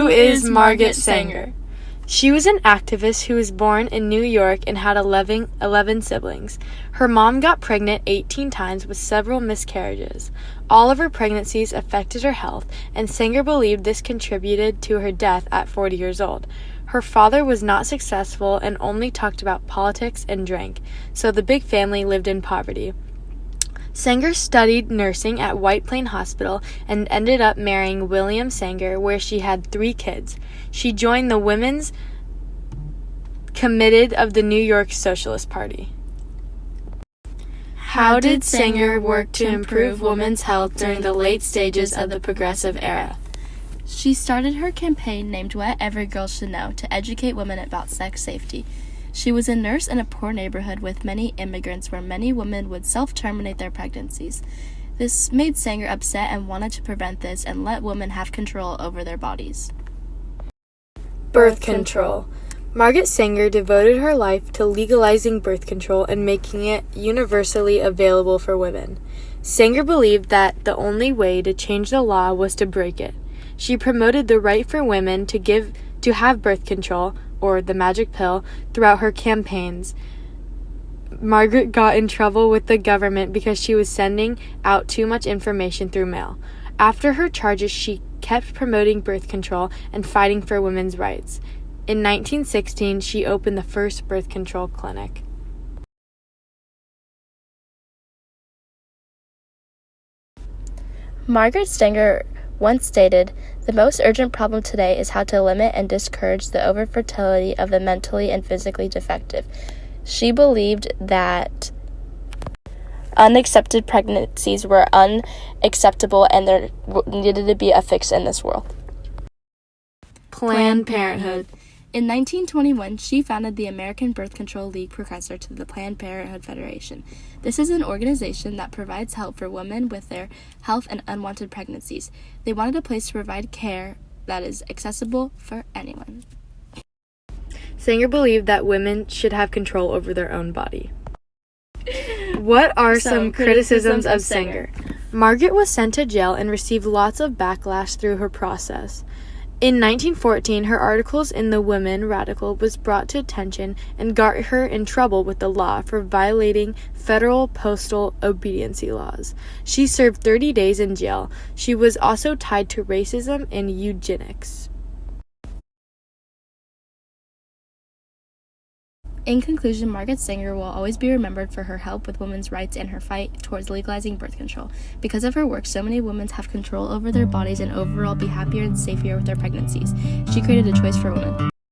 Who is Margaret Sanger? She was an activist who was born in New York and had 11 siblings. Her mom got pregnant 18 times with several miscarriages. All of her pregnancies affected her health, and Sanger believed this contributed to her death at 40 years old. Her father was not successful and only talked about politics and drank, so the big family lived in poverty. Sanger studied nursing at White Plain Hospital and ended up marrying William Sanger, where she had 3 kids. She joined the Women's Committee of the New York Socialist Party. How did Sanger work to improve women's health during the late stages of the Progressive Era? She started her campaign named What Every Girl Should Know to educate women about sex safety. She was a nurse in a poor neighborhood with many immigrants where many women would self-terminate their pregnancies. This made Sanger upset and wanted to prevent this and let women have control over their bodies. Birth control. Margaret Sanger devoted her life to legalizing birth control and making it universally available for women. Sanger believed that the only way to change the law was to break it. She promoted the right for women to have birth control, or the magic pill, throughout her campaigns. Margaret got in trouble with the government because she was sending out too much information through mail. After her charges, she kept promoting birth control and fighting for women's rights. In 1916, she opened the first birth control clinic. Margaret Sanger once stated, "The most urgent problem today is how to limit and discourage the overfertility of the mentally and physically defective." She believed that unaccepted pregnancies were unacceptable and there needed to be a fix in this world. Planned Parenthood. In 1921, she founded the American Birth Control League, precursor to the Planned Parenthood Federation. This is an organization that provides help for women with their health and unwanted pregnancies. They wanted a place to provide care that is accessible for anyone. Sanger believed that women should have control over their own body. What are some criticisms of Sanger? Margaret was sent to jail and received lots of backlash through her process. In 1914, her articles in the Women Radical was brought to attention and got her in trouble with the law for violating federal postal obediency laws. She served 30 days in jail. She was also tied to racism and eugenics. In conclusion, Margaret Sanger will always be remembered for her help with women's rights and her fight towards legalizing birth control. Because of her work, so many women have control over their bodies and overall be happier and safer with their pregnancies. She created a choice for women.